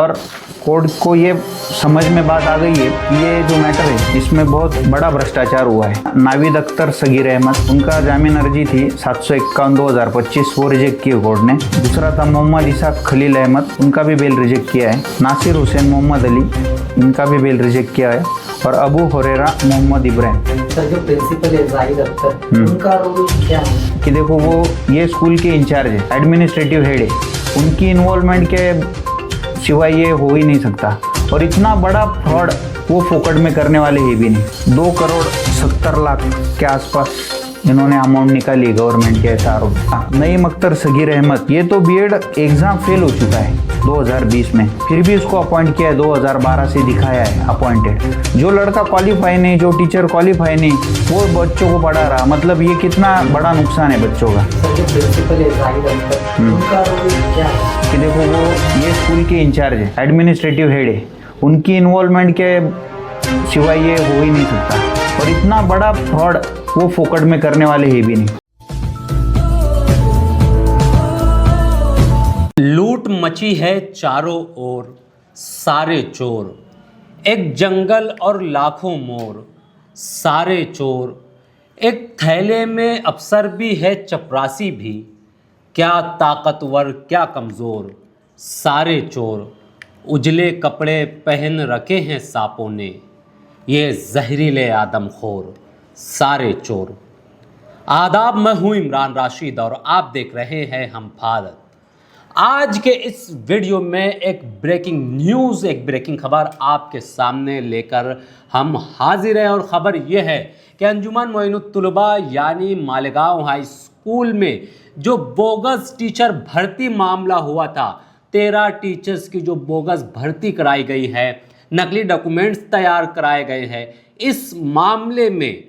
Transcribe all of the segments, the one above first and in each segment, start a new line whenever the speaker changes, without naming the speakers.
और कोर्ट को ये समझ में बात आ गई है कि ये जो मैटर है इसमें बहुत बड़ा भ्रष्टाचार हुआ है। नावीद अख्तर सगीर अहमद, उनका जामीन अर्जी थी 751/2025, वो रिजेक्ट की कोर्ट ने। दूसरा था मोहम्मद इसाक खलील अहमद, उनका भी बेल रिजेक्ट किया है। नासिर हुसैन मोहम्मद अली, इनका भी बेल रिजेक्ट किया है। और अबू हुरैरा मोहम्मद इब्राहिम।
सर जो प्रिंसिपल है जाहिद अख्तर, उनका रोल क्या है? कि
देखो वो ये स्कूल के इंचार्ज है, एडमिनिस्ट्रेटिव हेड है, उनकी इन्वॉल्वमेंट के सिवाय ये हो ही नहीं सकता। और इतना बड़ा फ्रॉड वो फोकट में करने वाले ही भी नहीं। 2,70,00,000 के आसपास इन्होंने अमाउंट निकाली गवर्नमेंट के, ऐसा आरोप। नईम अख्तर सगीर अहमद, ये तो बीएड एग्जाम फेल हो चुका है 2020 में, फिर भी उसको अपॉइंट किया है, 2012 से दिखाया है अपॉइंटेड। जो लड़का क्वालिफाई नहीं, जो टीचर क्वालिफाई नहीं, वो बच्चों को पढ़ा रहा। मतलब ये कितना बड़ा नुकसान है बच्चों का।
प्रिंसिपल है जाहिद अख्तर, उनका रोल क्या है?
कि देखो वो ये स्कूल के इंचार्ज है, एडमिनिस्ट्रेटिव हेड है, उनकी इन्वॉल्वमेंट के सिवाय ये हो ही नहीं सकता। और इतना बड़ा फ्रॉड वो फोकट में करने वाले ही भी नहीं।
लूट मची है चारों ओर, सारे चोर, एक जंगल और लाखों मोर, सारे चोर, एक थैले में अफसर भी है चपरासी भी, क्या ताकतवर क्या कमज़ोर, सारे चोर, उजले कपड़े पहन रखे हैं सांपों ने, ये जहरीले आदमखोर, सारे चोर। आदाब, मैं हूँ इमरान राशिद और आप देख रहे हैं हम भारत। आज के इस वीडियो में एक ब्रेकिंग न्यूज़, एक ब्रेकिंग खबर आपके सामने लेकर हम हाजिर हैं। और ख़बर यह है कि अंजुमन मोइनुत्तुलबा यानी मालेगांव हाई स्कूल में जो बोगस टीचर भर्ती मामला हुआ था, 13 टीचर्स की जो बोगस भर्ती कराई गई है, नकली डॉक्यूमेंट्स तैयार कराए गए हैं, इस मामले में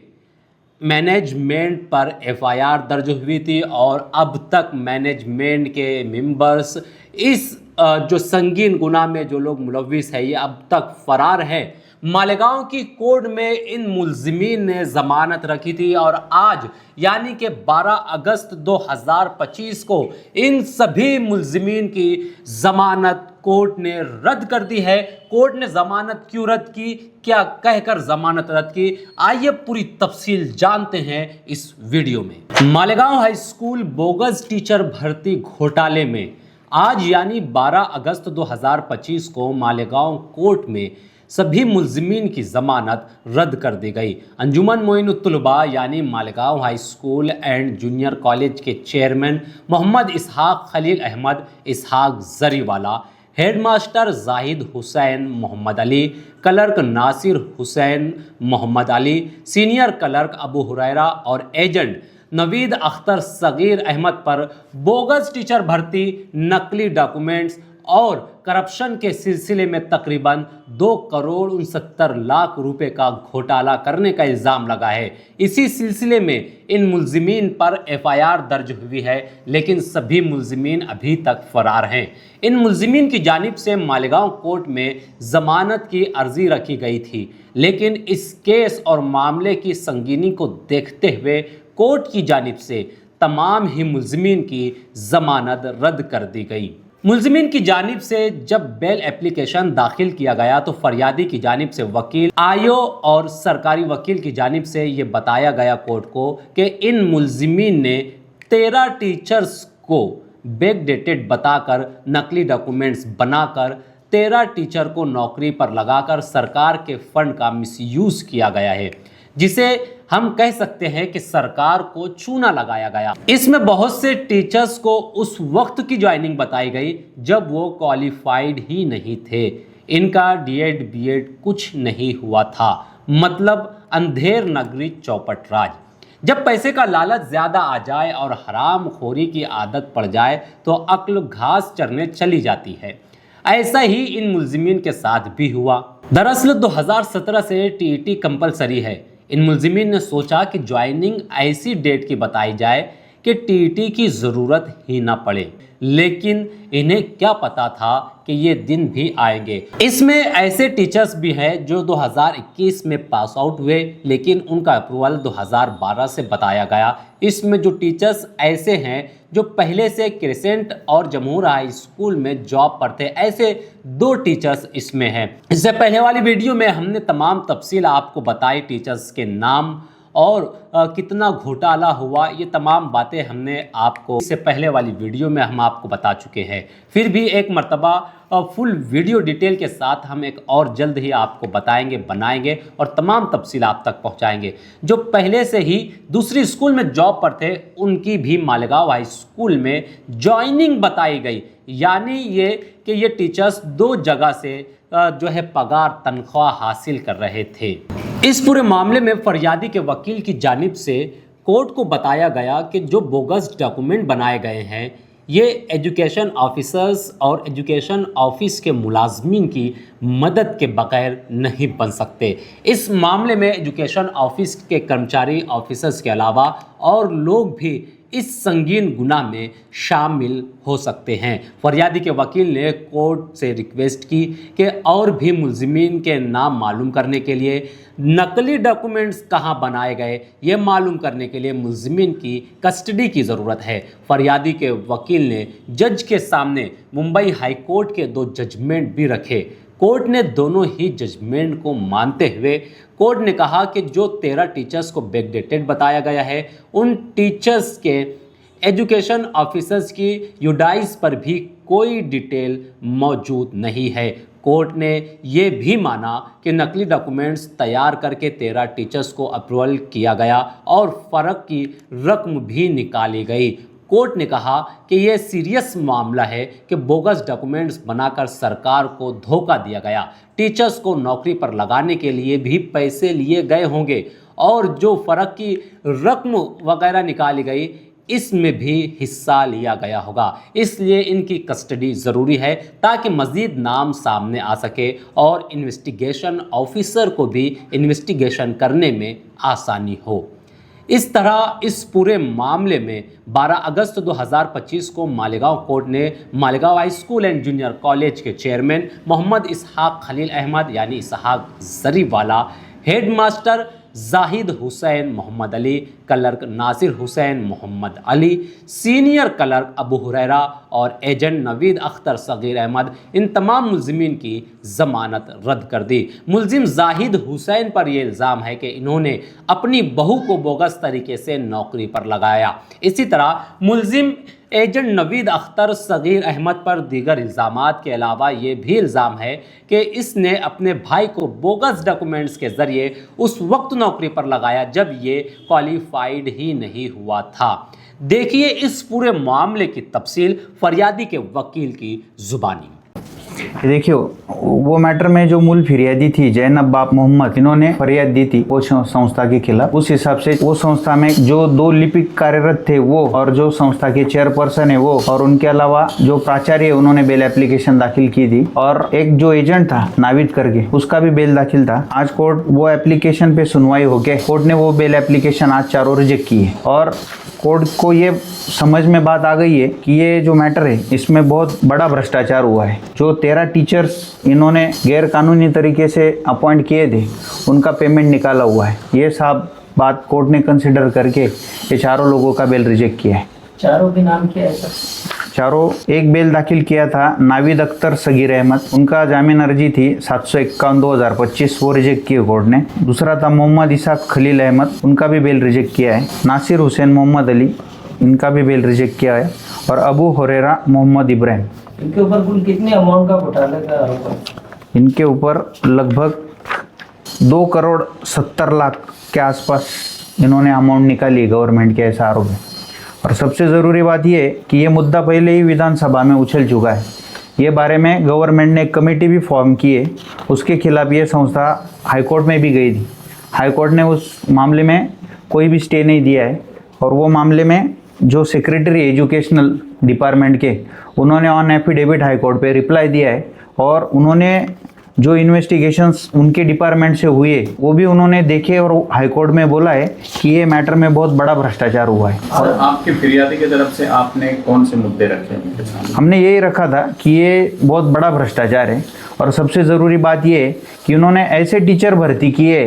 मैनेजमेंट पर एफआईआर दर्ज हुई थी। और अब तक मैनेजमेंट के मेंबर्स इस जो संगीन गुनाह में जो लोग मुलव्विस है, ये अब तक फरार है। मालेगांव की कोर्ट में इन मुलजिमीन ने जमानत रखी थी और आज यानी कि 12 अगस्त 2025 को इन सभी मुलजिमीन की जमानत कोर्ट ने रद्द कर दी है। कोर्ट ने जमानत क्यों रद्द की, क्या कहकर जमानत रद्द की, आइए पूरी तफसील जानते हैं इस वीडियो में। Malegaon high school bogus teacher भर्ती घोटाले में आज यानी 12 अगस्त 2025 को मालेगांव कोर्ट में सभी मुलजिमीन की जमानत रद्द कर दी गई। अंजुमन मोइनुत्तुलबा यानी Malegaon high school and junior college के chairman Mohammad Ishaq Khalil Ahmed Ishaq Zariwala, headmaster Zahid Hussain Mohammad Ali, clerk Nasir Hussain Mohammad Ali, senior clerk Abu Huraira और एजेंट नवीद अख्तर सगीर अहमद पर बोगस टीचर भर्ती, नकली डॉक्यूमेंट्स और करप्शन के सिलसिले में तकरीबन 2,69,00,000 रुपए का घोटाला करने का इल्ज़ाम लगा है। इसी सिलसिले में इन मुलजिमीन पर एफआईआर दर्ज हुई है, लेकिन सभी मुलजिमीन अभी तक फरार हैं। इन मुलजिमीन की जानिब से मालेगांव कोर्ट में ज़मानत की अर्जी रखी गई थी, लेकिन इस केस और मामले की संगीनी को देखते हुए कोर्ट की जानिब से तमाम ही मुलजिमीन की जमानत रद्द कर दी गई। मुलजिमीन की जानिब से जब बेल एप्लीकेशन दाखिल किया गया तो फरियादी की जानिब से वकील आयो और सरकारी वकील की जानिब से ये बताया गया कोर्ट को कि इन मुलजिमीन ने 13 टीचर्स को बैकडेटेड बताकर, नकली डॉक्यूमेंट्स बनाकर 13 टीचर को नौकरी पर लगाकर सरकार के फंड का मिसयूज़ किया गया है, जिसे हम कह सकते हैं कि सरकार को चूना लगाया गया। इसमें बहुत से टीचर्स को उस वक्त की ज्वाइनिंग बताई गई जब वो क्वालिफाइड ही नहीं थे, इनका डीएड बीएड कुछ नहीं हुआ था। मतलब अंधेर नगरी चौपट राज। जब पैसे का लालच ज़्यादा आ जाए और हराम खोरी की आदत पड़ जाए तो अक्ल घास चरने चली जाती है। ऐसा ही इन मुलजिमीन के साथ भी हुआ। दरअसल 2017 से टीईटी कंपलसरी है। इन मुलजिमीन ने सोचा कि ज्वाइनिंग ऐसी डेट की बताई जाए कि टीईटी की ज़रूरत ही ना पड़े, लेकिन इन्हें क्या पता था कि ये दिन भी आएंगे। इसमें ऐसे टीचर्स भी हैं जो 2021 में पास आउट हुए, लेकिन उनका अप्रूवल 2012 से बताया गया। इसमें जो टीचर्स ऐसे हैं जो पहले से क्रिसेंट और जमहूर हाई स्कूल में जॉब पर थे, ऐसे 2 टीचर्स इसमें हैं। इससे पहले वाली वीडियो में हमने तमाम तफसील आपको बताई, टीचर्स के नाम और कितना घोटाला हुआ, ये तमाम बातें हमने आपको इससे पहले वाली वीडियो में हम आपको बता चुके हैं। फिर भी एक मर्तबा फुल वीडियो डिटेल के साथ हम एक और जल्द ही आपको बताएंगे, बनाएंगे और तमाम तफसील आप तक पहुंचाएंगे। जो पहले से ही दूसरी स्कूल में जॉब पर थे, उनकी भी मालेगांव हाई स्कूल में ज्वाइनिंग बताई गई, यानी ये कि ये टीचर्स 2 जगह से जो है पगार तनख्वाह हासिल कर रहे थे। इस पूरे मामले में फरियादी के वकील की जानिब से कोर्ट को बताया गया कि जो बोगस डॉक्यूमेंट बनाए गए हैं, ये एजुकेशन ऑफिसर्स और एजुकेशन ऑफिस के मुलाजमीन की मदद के बगैर नहीं बन सकते। इस मामले में एजुकेशन ऑफिस के कर्मचारी ऑफिसर्स के अलावा और लोग भी इस संगीन गुनाह में शामिल हो सकते हैं। फरियादी के वकील ने कोर्ट से रिक्वेस्ट की कि और भी मुलजिमीन के नाम मालूम करने के लिए, नकली डॉक्यूमेंट्स कहां बनाए गए ये मालूम करने के लिए मुलजिमीन की कस्टडी की ज़रूरत है। फरियादी के वकील ने जज के सामने मुंबई हाई कोर्ट के 2 जजमेंट भी रखे। कोर्ट ने दोनों ही जजमेंट को मानते हुए कोर्ट ने कहा कि जो 13 टीचर्स को बैकडेटेड बताया गया है, उन टीचर्स के एजुकेशन ऑफिसर्स की यूडाइस पर भी कोई डिटेल मौजूद नहीं है। कोर्ट ने ये भी माना कि नकली डॉक्यूमेंट्स तैयार करके 13 टीचर्स को अप्रूवल किया गया और फ़र्क की रकम भी निकाली गई। कोर्ट ने कहा कि यह सीरियस मामला है कि बोगस डॉक्यूमेंट्स बनाकर सरकार को धोखा दिया गया। टीचर्स को नौकरी पर लगाने के लिए भी पैसे लिए गए होंगे और जो फ़र्क की रकम वगैरह निकाली गई, इसमें भी हिस्सा लिया गया होगा। इसलिए इनकी कस्टडी ज़रूरी है ताकि मज़ीद नाम सामने आ सके और इन्वेस्टिगेशन ऑफिसर को भी इन्वेस्टिगेशन करने में आसानी हो। इस तरह इस पूरे मामले में 12 अगस्त 2025 को मालेगांव कोर्ट ने Malegaon high school and junior college के चेयरमैन मोहम्मद इसहाक खलील अहमद यानी Ishaq Zariwala, headmaster Zahid Hussain Mohammad Ali, clerk Nasir Hussain Mohammad Ali, senior clerk Abu Huraira और एजेंट नवीद अख्तर सगीर अहमद, इन तमाम मुलजिमीन की ज़मानत रद्द कर दी। मुलजिम जाहिद हुसैन पर यह इल्ज़ाम है कि इन्होंने अपनी बहू को बोगस तरीके से नौकरी पर लगाया। इसी तरह मुलजिम एजेंट नवीद अख्तर सगीर अहमद पर दीगर इल्ज़ामात के अलावा ये भी इल्ज़ाम है कि इसने अपने भाई को बोगस डॉक्यूमेंट्स के ज़रिए उस वक्त नौकरी पर लगाया जब ये क्वालिफाइड ही नहीं हुआ था। देखिए इस पूरे मामले की तफसील फरियादी के वकील की ज़ुबानी।
देखियो, वो मैटर में जो मूल फिरियादी थी जैनब बाप मोहम्मद, इन्होंने फरियाद दी थी वो संस्था के खिलाफ। उस हिसाब से वो संस्था में जो 2 लिपिक कार्यरत थे वो और जो संस्था के चेयरपर्सन है वो और उनके अलावा जो प्राचार्य है उन्होंने बेल एप्लीकेशन दाखिल की थी और एक जो एजेंट था नाविद करके उसका भी बेल दाखिल था। आज कोर्ट वो एप्लीकेशन पे सुनवाई होके कोर्ट ने वो बेल एप्लीकेशन आज चारों रिजेक्ट की है और कोर्ट को ये समझ में बात आ गई है कि ये जो मैटर है इसमें बहुत बड़ा भ्रष्टाचार हुआ है। जो 13 टीचर्स इन्होंने गैर कानूनी तरीके से अपॉइंट किए थे उनका पेमेंट निकाला हुआ है। ये सब बात कोर्ट ने कंसिडर करके ये चारों लोगों का बेल रिजेक्ट किया है।
चारों के नाम क्या है सर?
चारों, एक बेल दाखिल किया था नाविद अख्तर सगीर अहमद, उनका जामीन अर्जी थी 751/2025, वो रिजेक्ट की कोर्ट ने। दूसरा था मोहम्मद इसहाक खलील अहमद, उनका भी बेल रिजेक्ट किया है। नासिर हुसैन मोहम्मद अली, इनका भी बेल रिजेक्ट किया है और अबू हुरैरा मोहम्मद इब्राहिम,
इनके ऊपर कुल कितने अमाउंट का घोटाले का आरोप है?
इनके ऊपर लगभग 2,70,00,000 के आसपास इन्होंने अमाउंट निकाली गवर्नमेंट के, ऐसा आरोप है। और सबसे ज़रूरी बात यह है कि ये मुद्दा पहले ही विधानसभा में उछल चुका है। ये बारे में गवर्नमेंट ने एक कमेटी भी फॉर्म की है, उसके खिलाफ ये संस्था हाईकोर्ट में भी गई थी। हाईकोर्ट ने उस मामले में कोई भी स्टे नहीं दिया है और वो मामले में जो सेक्रेटरी एजुकेशनल डिपार्टमेंट के उन्होंने ऑन एफिडेविट हाईकोर्ट पे रिप्लाई दिया है और उन्होंने जो इन्वेस्टिगेशंस उनके डिपार्टमेंट से हुए वो भी उन्होंने देखे और हाईकोर्ट में बोला है कि ये मैटर में बहुत बड़ा भ्रष्टाचार हुआ है।
और आपके फिरियादी की तरफ से आपने कौन से मुद्दे रखे उनके सामने?
हमने यही रखा था कि ये बहुत बड़ा भ्रष्टाचार है और सबसे ज़रूरी बात ये है कि उन्होंने ऐसे टीचर भर्ती किए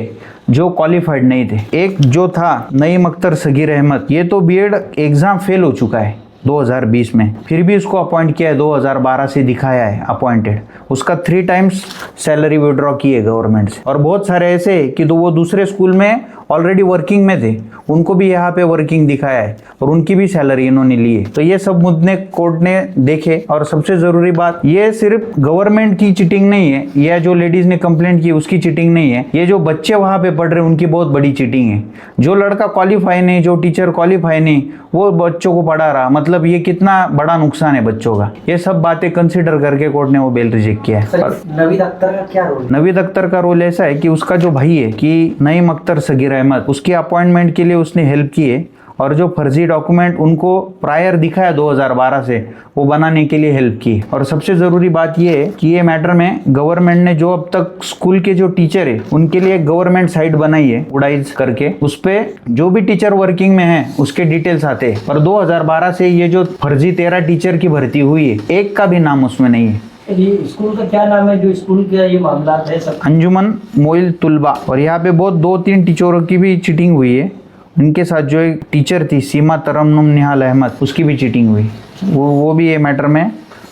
जो क्वालिफाइड नहीं थे। एक जो था नईम अख्तर सगीर अहमद, ये तो बीएड एग्ज़ाम फेल हो चुका है 2020 में, फिर भी उसको अपॉइंट किया है, 2012 से दिखाया है अपॉइंटेड। उसका 3 टाइम्स सैलरी विड्रॉ की है गवर्नमेंट से। और बहुत सारे ऐसे कि तो वो दूसरे स्कूल में ऑलरेडी वर्किंग में थे, उनको भी यहाँ पे वर्किंग दिखाया है और उनकी भी सैलरी इन्होंने ली है। तो ये सब मुद्दे कोर्ट ने देखे। और सबसे ज़रूरी बात, ये सिर्फ गवर्नमेंट की चीटिंग नहीं है, या जो लेडीज़ ने कंप्लेंट की उसकी चीटिंग नहीं है, ये जो बच्चे वहाँ पे पढ़ रहे हैं उनकी बहुत बड़ी चीटिंग है। जो लड़का क्वालिफाई नहीं, जो टीचर क्वालिफाई नहीं, वो बच्चों को पढ़ा रहा, मतलब ये कितना बड़ा नुकसान है बच्चों का। ये सब बातें कंसिडर करके कोर्ट ने वो बेल रिजेक्ट किया है।
सर, नवीद अख्तर का क्या रोल है?
नवीद अख्तर का रोल ऐसा है कि उसका जो भाई है कि नईम अख्तर सगीर अहमद, उसकी अपॉइंटमेंट के लिए उसने हेल्प की है और जो फर्जी डॉक्यूमेंट उनको प्रायर दिखाया 2012 से, वो बनाने के लिए हेल्प की। और सबसे ज़रूरी बात ये है कि ये मैटर में गवर्नमेंट ने जो अब तक स्कूल के जो टीचर है उनके लिए एक गवर्नमेंट साइट बनाई है उड़ाइज करके, उस पर जो भी टीचर वर्किंग में है उसके डिटेल्स आते हैं। और 2012 से ये जो फर्जी 13 टीचर की भर्ती हुई है, एक का भी नाम उसमें नहीं है।
ये स्कूल का क्या नाम है जो स्कूल का ये मामला है? सब
अंजुमन मोइल तुलबा। और यहाँ पे बहुत 2-3 टीचरों की भी चीटिंग हुई है। उनके साथ जो एक टीचर थी सीमा तरन्नुम निहाल अहमद, उसकी भी चीटिंग हुई। वो भी ये मैटर में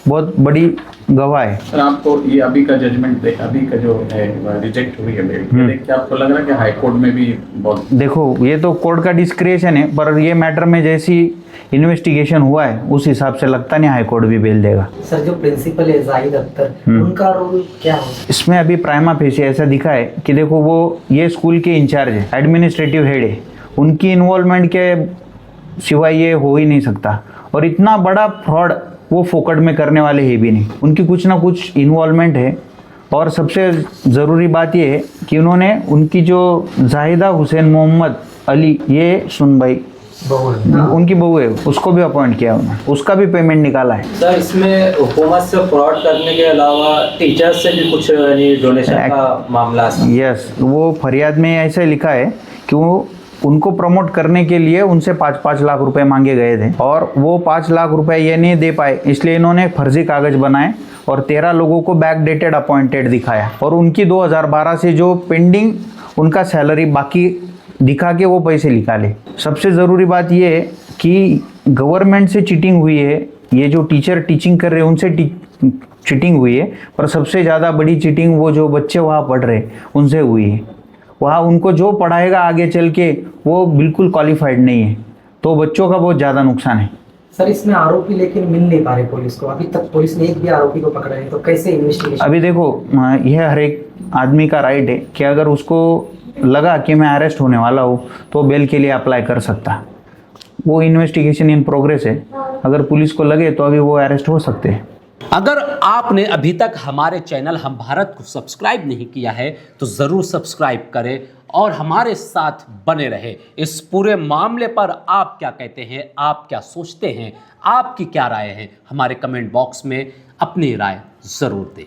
बहुत बड़ी गवाह है।
सर, आपको ये अभी का जजमेंट अभी का जो है रिजेक्ट हुई है बेल, देख के आपको लग रहा है कि हाई कोर्ट में भी बहुत?
देखो, ये तो कोर्ट का डिस्क्रिप्शन है, पर ये मैटर में जैसी इन्वेस्टिगेशन हुआ है उस हिसाब से लगता नहीं हाई कोर्ट भी बेल देगा।
सर, जो प्रिंसिपल है जाहिद अख्तर, उनका रोल क्या है?
इसमें अभी प्राइमा फेसी ऐसा दिखा है कि देखो, वो ये स्कूल के इंचार्ज है, एडमिनिस्ट्रेटिव हेड है, उनकी इन्वॉल्वमेंट के सिवाय ये हो ही नहीं सकता। और इतना बड़ा फ्रॉड वो फोकट में करने वाले ही भी नहीं, उनकी कुछ ना कुछ इन्वॉल्वमेंट है। और सबसे ज़रूरी बात ये है कि उन्होंने उनकी जो जाहिदा हुसैन मोहम्मद अली, ये सुन भाई उनकी बहू है, उसको भी अपॉइंट किया उन्होंने, उसका भी पेमेंट निकाला है।
सर, इसमें हुकूमत से फ्रॉड करने के अलावा टीचर्स से भी कुछ डोनेशन का मामला है?
यस, वो फरियाद में ऐसे लिखा है कि वो उनको प्रमोट करने के लिए उनसे 5-5 लाख रुपए मांगे गए थे और वो 5 लाख रुपए ये नहीं दे पाए, इसलिए इन्होंने फर्जी कागज बनाए और 13 लोगों को बैक डेटेड अपॉइंटेड दिखाया और उनकी 2012 से जो पेंडिंग उनका सैलरी बाकी दिखा के वो पैसे निकाले। सबसे ज़रूरी बात ये है कि गवर्नमेंट से चीटिंग हुई है, ये जो टीचर टीचिंग कर रहे हैं उनसे चीटिंग हुई है, पर सबसे ज़्यादा बड़ी चीटिंग वो जो बच्चे वहाँ पढ़ रहे उनसे हुई है। वहाँ उनको जो पढ़ाएगा आगे चल के वो बिल्कुल क्वालिफाइड नहीं है, तो बच्चों का बहुत ज़्यादा नुकसान है।
सर, इसमें आरोपी लेकिन मिल नहीं पा रहे पुलिस को, अभी तक पुलिस ने एक भी आरोपी को पकड़ा है, तो कैसे इन्वेस्टिगेशन?
अभी देखो, यह हर एक आदमी का राइट है कि अगर उसको लगा कि मैं अरेस्ट होने वाला हूँ तो बेल के लिए अप्लाई कर सकता। वो इन्वेस्टिगेशन इन प्रोग्रेस है, अगर पुलिस को लगे तो अभी वो अरेस्ट हो सकते हैं।
अगर आपने अभी तक हमारे चैनल हम भारत को सब्सक्राइब नहीं किया है तो ज़रूर सब्सक्राइब करें और हमारे साथ बने रहे। इस पूरे मामले पर आप क्या कहते हैं, आप क्या सोचते हैं, आपकी क्या राय है, हमारे कमेंट बॉक्स में अपनी राय ज़रूर दें।